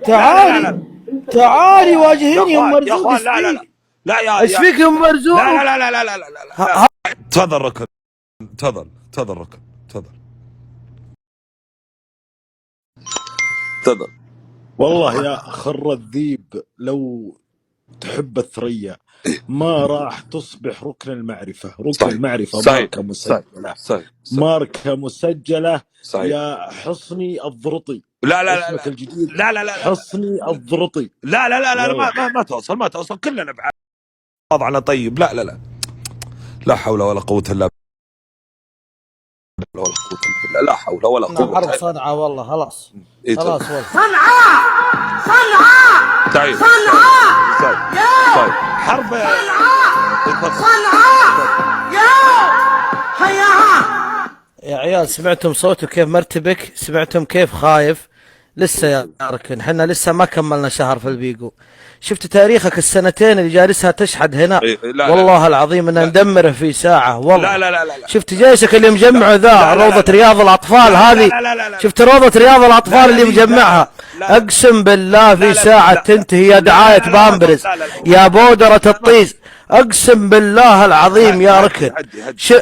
تعالي تعالي واجهيني يا ام يا مرزوق. اخوان لا لا لا لا يا ايش فيك يا ام مرزوق؟ لا لا لا لا لا لا لا. تفضل ركن، تفضل ركن، تفضل. والله يا خر الذيب، لو تحب الثريا ما راح تصبح ركن المعرفة. ركن صحيح المعرفة صحيح ماركة صحيح مسجلة، صحيح ماركة مسجلة صحيح. يا حصني الضرطي. لا لا لا اسمك لا الجديد لا لا لا حصني الضرطي. لا لا لا لا يلا ما توصل، ما توصل، كلنا وضعنا طيب. لا لا لا لا حول ولا قوة الا بالله، ولا قوة الا بالله، لا حول ولا قوة. حرب صنعاء والله خلاص. إيه خلاص والله. صنعاء صنعاء طيب صنعاء طيب يا طيب حرب صنعاء يا حياها. يا عيال سمعتم صوته كيف مرتبك؟ سمعتم كيف خايف؟ لسه يا ركن، حنا لسه ما كملنا شهر في البيقو. شفت تاريخك السنتين اللي جالسها تشحد هنا؟ لا والله العظيم ان ندمره في ساعة والله. لا لا لا لا. شفت جيشك اللي مجمعه ذا روضة رياض الاطفال هذه؟ شفت روضة رياض الاطفال اللي مجمعها؟ اقسم بالله في ساعة تنتهي يا دعاية بامبرز يا بودرة الطيس. اقسم بالله العظيم يا ركن.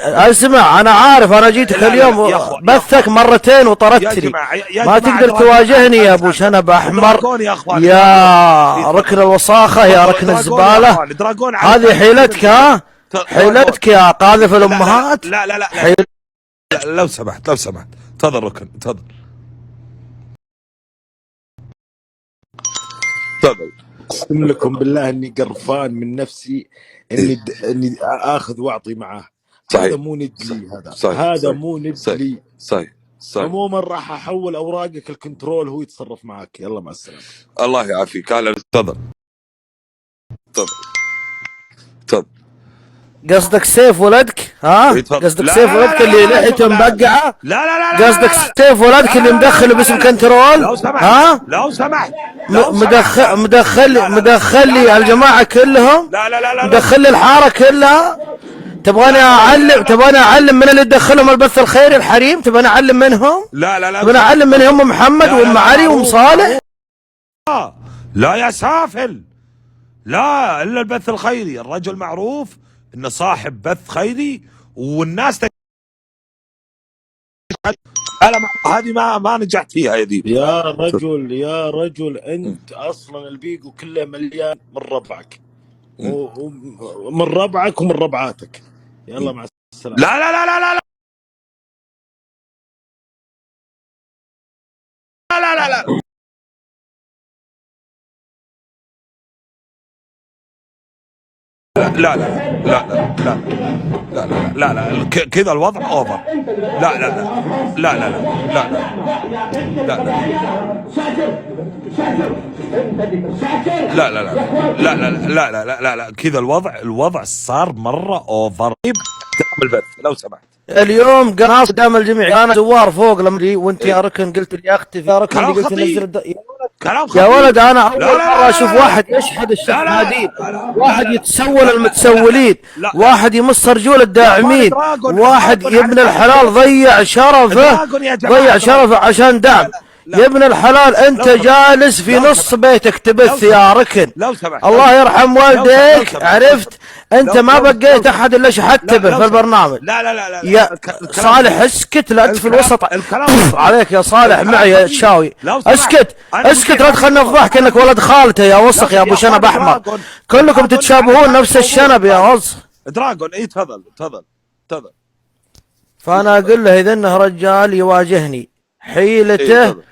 اسمع انا عارف، انا جيتك اليوم بثك مرتين وطردتني، ما تقدر تواجهني يا ابو شنب احمر يا ركن الوساخة يا ركن الزبالة. هذه حيلتك ها؟ حيلتك يا قاذف الامهات. لا لا لا لو سمحت تفضل ركن، تفضل. اقسم لكم بالله اني قرفان من نفسي اني اخذ واعطي معاه. هذا مو ندلي، هذا مو ندلي. صحيح. عموما راح احول اوراقك الكنترول، هو يتصرف معك. يلا مع السلامه. الله يعافيك. اهلا. تفضل. قصدك سيف ولدك؟ ها؟ قصدك سيف ولدك اللي لحيته مبقعه؟ لا لا لا قصدك سيف ولدك اللي مدخله باسم كنترول؟ ها؟ لو سمحت مدخل لي الجماعه كلهم؟ لا مدخل لي الحاره كلها؟ تبغاني اعلم من اللي تدخلهم البث الخيري الحريم؟ تبغاني اعلم منهم؟ لا تبغاني اعلم منهم ام محمد وام علي وام صالح؟ لا يا سافل، لا الا البث الخيري. الرجل معروف انه صاحب بث خيري والناس انا هذه ما نجحت فيها يا دي. يا رجل انت اصلا البيقو كله مليان من ربعك ومن ربعك ومن ربعاتك. يلا مع السلامه. لا لا لا لا لا لا لا لا لا لا لا لا لا لا لا لا كذا الوضع اوفر. لا لا لا لا لا لا لا لا لا لا لا لا لا لا لا كذا الوضع صار مره اوفر. دعم البث لو سمحت. اليوم قناص قدام الجميع، انا زوار فوق لما وانت يا ركن قلت لي اختفي. يا ركن قلت نزل يا ولد انا اول مره اشوف واحد يشحد الشحادين، واحد يتسول المتسولين، واحد يمص رجول الداعمين، واحد يا ابن الحلال ضيع شرفه عشان دعم. يا ابن الحلال انت جالس في نص بيتك تبث يا ركن. الله يرحم والديك، عرفت انت ما بقيت احد الا شحدت به في البرنامج. لا يا صالح اسكت، لا في الوسط عليك يا صالح معي يا تشاوي. اسكت لا تخلنا نفضحك انك ولد خالته يا وسخ يا ابو شنب احمر. كلكم تتشابهون نفس الشنب يا وسخ. دراجون. اي تفضل. فانا اقول له اذا انه رجال يواجهني حيلته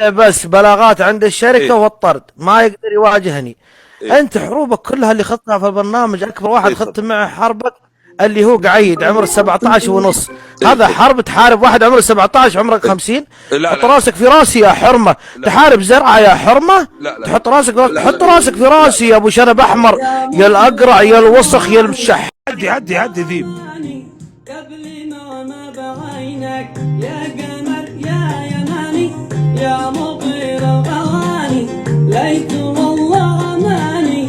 بس بلاغات عند الشركة والطرد، ما يقدر يواجهني. انت حروبك كلها اللي خضتها في البرنامج، اكبر واحد خضت معه حربك اللي هو قعيد عمره 17 ونص. هذا حرب تحارب واحد عمره 17 عمرك 50؟ حط راسك في راسي يا حرمة. تحارب زرعة يا حرمة؟ تحط راسك في راسي يا ابو شنب احمر يا الاقرع يا الوسخ يا المشح. هدي ذيب. قبل ما بعينك يا قمر يا يماني يا مطير الغواني ليت والله اماني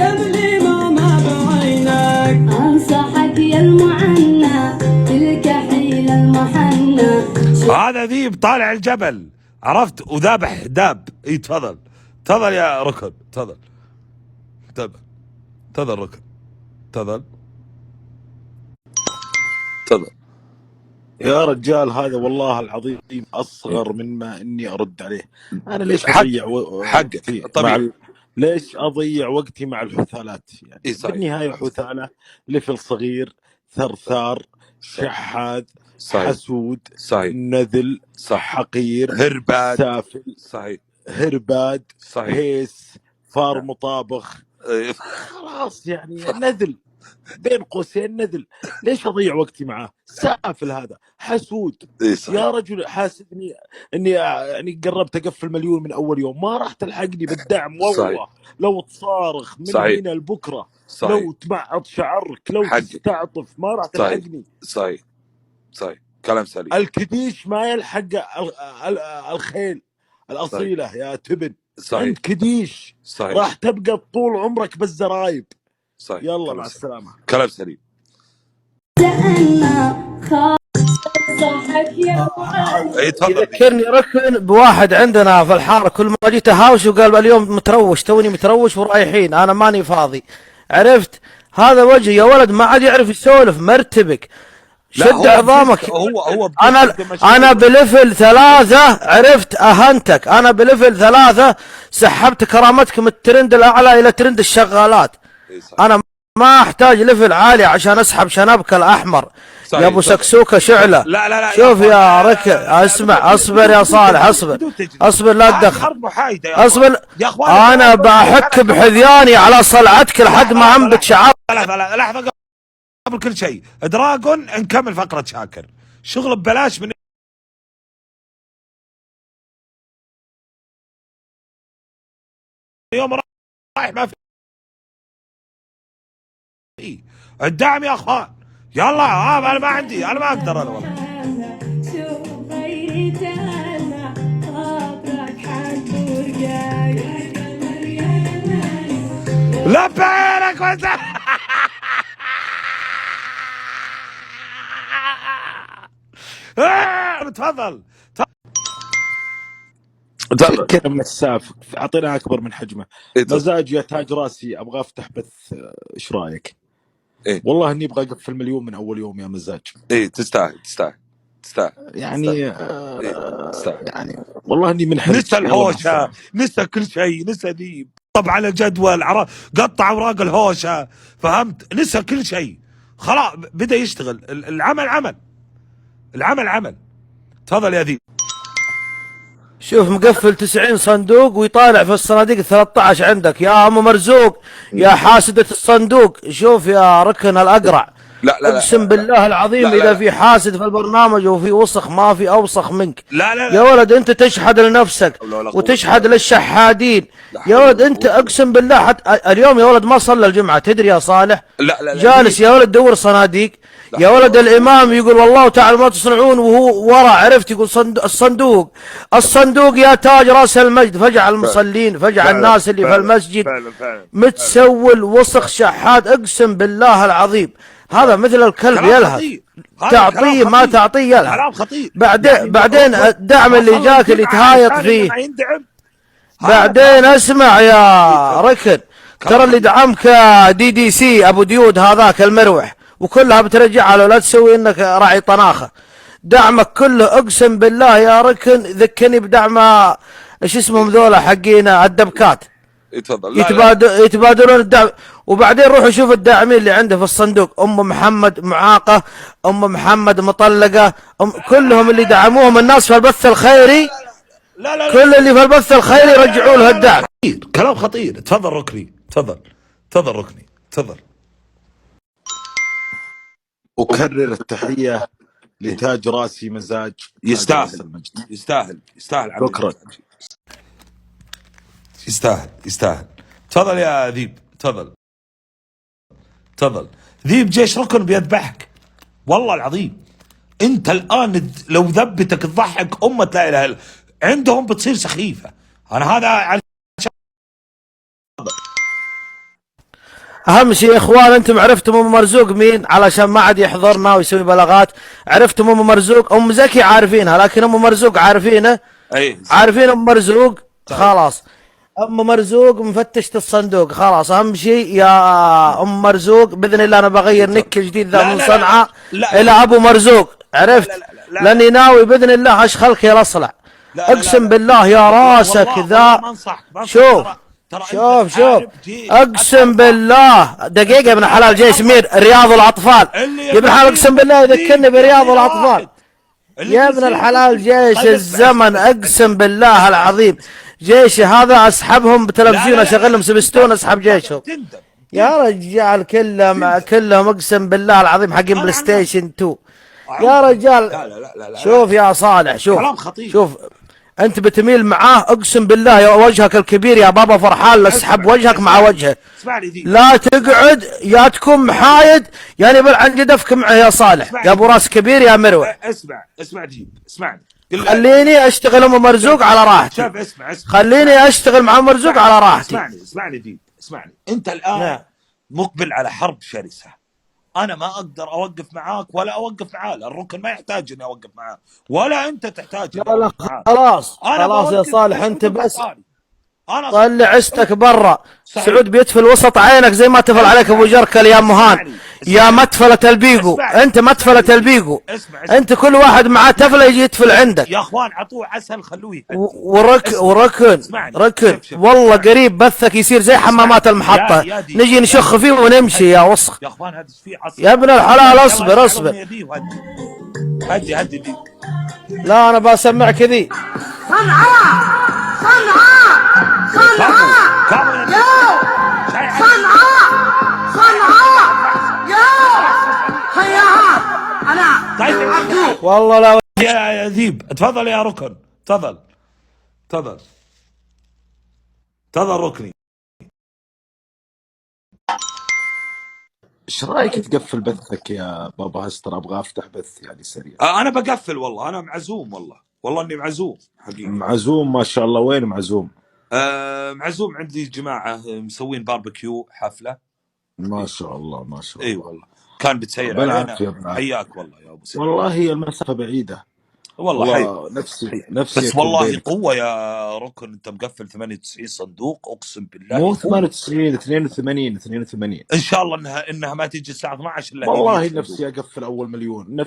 قبل ما بعينك انصحك يا المعنى تلك حيل المحنى. هذا ذيب طالع الجبل، عرفت، وذابح داب. اي تفضل تفضل يا ركن، تفضل تفضل تفضل ركن، تفضل تفضل. يا رجال هذا والله العظيم اصغر من ما اني ارد عليه. انا ليش حق اضيع حقك وقتي مع طبيعي. ليش اضيع وقتي مع الحثالات؟ يعني اي صحيح بالنهايه حثاله، لفل صغير، ثرثار، شحاذ، صحيح حسود، صحيح نذل، صح، حقير، هرباد سافل، صحيح هرباد، صحيح. هيس، فار مطابخ. خلاص يعني نذل، بين قوسين نذل. ليش اضيع وقتي معاه؟ سافل هذا، حسود. اي صحيح. يا رجل حاسدني اني يعني قربت اقفل مليون من اول يوم، ما راح تلحقني بالدعم والله. لو تصارخ من صحيح هنا لبكره، صحيح. لو تبعض شعرك، لو حقك. تستعطف، ما راح صحيح تلحقني. صحيح صحيح، كلام سليم. الكديش ما يلحق الخيل الاصيله يا تبن. صحيح انت كديش صحيح راح تبقى طول عمرك بالزرايب. صحيح. يلا كلام مع سليم. السلامه. كلام سليم. اي تفضل. يذكرني ركن بواحد عندنا في الحاره، كل ما جيت اهاوش وقال اليوم متروش، توني متروش ورايحين، انا ماني فاضي. عرفت؟ هذا وجه يا ولد، ما عاد يعرف يسولف، مرتبك، شد عظامك. هو انا بليفل 3 عرفت اهنتك، انا بليفل 3 سحبت كرامتك من الترند الاعلى الى ترند الشغالات. انا ما احتاج ليفل عالي عشان اسحب شنبك الاحمر يا ابو سكسوكه شعله. لا شوف يا ركن، اسمع، اصبر يا صالح، اصبر لا تدخل، اصبر. انا بحك بحذياني على صلعتك لحد ما انبت شعر. لحظه قبل كل شيء، دراجون نكمل فقره شاكر، شغل ببلاش من يوم رايح ما في الدعم يا اخوان. يلا انا ما عندي، انا ما اقدر انا والله. لبيك وزع. تفضل كذا من الساف، اعطينا اكبر من حجمه. مزاج يا تاج راسي، ابغى افتح بث، ايش رايك؟ والله اني ابغى اقفل مليون من اول يوم يا مزاج. تستاهل يعني يعني والله اني منحرج. نسى الهوشه، نسى كل شيء، نسى ذيب طبعا الجدول، قطع اوراق الهوشه، فهمت؟ نسى كل شيء خلاص، بدا يشتغل. العمل عمل. تفضل يا ذيب. شوف مقفل 90 صندوق ويطالع في الصناديق 13 عندك يا ام مرزوق يا حاسدة الصندوق. شوف يا ركن الاقرع، لا اقسم بالله العظيم اذا في حاسد في البرنامج وفي وسخ ما في اوسخ منك. لا يا ولد انت تشحد لنفسك وتشحد للشحادين يا ولد. انت اقسم بالله حتى اليوم يا ولد ما صلى الجمعة، تدري يا صالح؟ لا جالس يا ولد دور صناديق يا ولد. الامام يقول والله تعالى ما تصنعون وهو ورا، عرفت؟ يقول الصندوق يا تاج راس المجد. فجع المصلين، فجع الناس اللي في المسجد، متسول وسخ شحاد، اقسم بالله العظيم. هذا مثل الكلب يلهث، تعطيه ما تعطيه يلهث. بعدين الدعم اللي جاك اللي تهايط فيه، بعدين اسمع يا ركن، ترى اللي دعمك DDC ابو ديود هذاك المروح وكلها بترجعها له، لا تسوي انك راعي طناخه. دعمك كله اقسم بالله يا ركن ذكني بدعم ايش اسمهم ذولا حقين الدبكات، يتبادلون الدعم. وبعدين روحوا شوفوا الداعمين اللي عنده في الصندوق، ام محمد معاقه، ام محمد مطلقه، كلهم اللي دعموهم الناس في البث الخيري. كل اللي في البث الخيري رجعوا له الدعم. كلام خطير. تفضل ركني، تفضل ركني، تفضل. أكرر التحية لتاج راسي مزاج. يستاهل شكرا. يستاهل. تفضل يا ذيب، تفضل. ذيب جيش ركن بيذبحك والله العظيم. انت الان لو ذبتك تضحك امة لا اله الا عندهم بتصير سخيفة. انا هذا اهم شيء يا اخوان، انتم عرفتم ام مرزوق مين علشان ما عاد يحضرنا ويسوي بلاغات. عرفتم ام مرزوق؟ ام زكي عارفينها، لكن ام مرزوق عارفينه اي عارفين ام مرزوق؟ خلاص ام مرزوق مفتشة الصندوق. خلاص اهم شيء يا ام مرزوق باذن الله انا بغير نك جديد ذا من صنعاء الى ابو مرزوق، عرفت؟ لاني ناوي باذن الله اشخلك يا الاصلع. اقسم بالله يا راسك ذا. شوف شوف شوف اقسم بالله دقيقه يا ابن الحلال جاي سمير رياض الاطفال يا ابن الحلال اقسم بالله يذكرني برياض الاطفال يا ابن الحلال. جيش الزمن اقسم بالله العظيم جيشي هذا اسحبهم بتلفزيون اشغلهم سبستون اسحب جيشهم يا رجال. كلهم اقسم بالله العظيم حقين بلاي ستيشن 2 يا رجال. شوف يا صالح شوف انت بتميل معاه اقسم بالله يا وجهك الكبير يا بابا فرحان لاسحب وجهك مع وجهه. لا تقعد يا تكون محايد يعني عن جدفك معه يا صالح يا ابو راس كبير يا مروع. اسمع جيب اسمعني. خليني اشتغل ام مرزوق على راحتي. شوف اسمع خليني اشتغل مع مرزوق على راحتي. اسمعني جيب اسمعني. انت الان مقبل على حرب شرسه. انا ما اقدر اوقف معاك ولا اوقف معاه. الركن ما يحتاج اني اوقف معاه ولا انت تحتاج اني لا خلاص يا صالح انت بس طلع عستك برا. سعود بيتفل وسط عينك زي ما تفل عليك ابو جركل يا مهان يا متفلة البيقو. انت متفلة البيقو. انت كل واحد معاه تفلة يجي يتفل عندك يا اخوان. عطوه عسل خلوه وركن والله قريب بثك يصير زي حمامات المحطة نجي نشخ فيه ونمشي يا وسخ. يا اخوان هذا فيه عسل يا ابن الحلال اصبر. هدي لا انا بسمعك ذي. صنعاء يا هيا انا طيب والله لا يا ذيب. تفضل يا ركن. تفضل ركني. ايش رايك تقفل بثك يا بابا هستر؟ ابغى افتح بث يعني سريع. انا بقفل والله. انا معزوم والله اني معزوم حقيقي. معزوم ما شاء الله. وين معزوم؟ معزوم عندي جماعه مسوين باربيكيو حفله. ما شاء الله ما شاء الله. اي والله كان بتسير علينا. حياك والله يا ابو سيد. والله هي المسافه بعيده والله نفسي بس والله قوه يا ركن. انت مقفل 98 صندوق اقسم بالله. مو 98 82 ان شاء الله انها ما تيجي الساعه 12 الا والله نفسي اقفل اول مليون.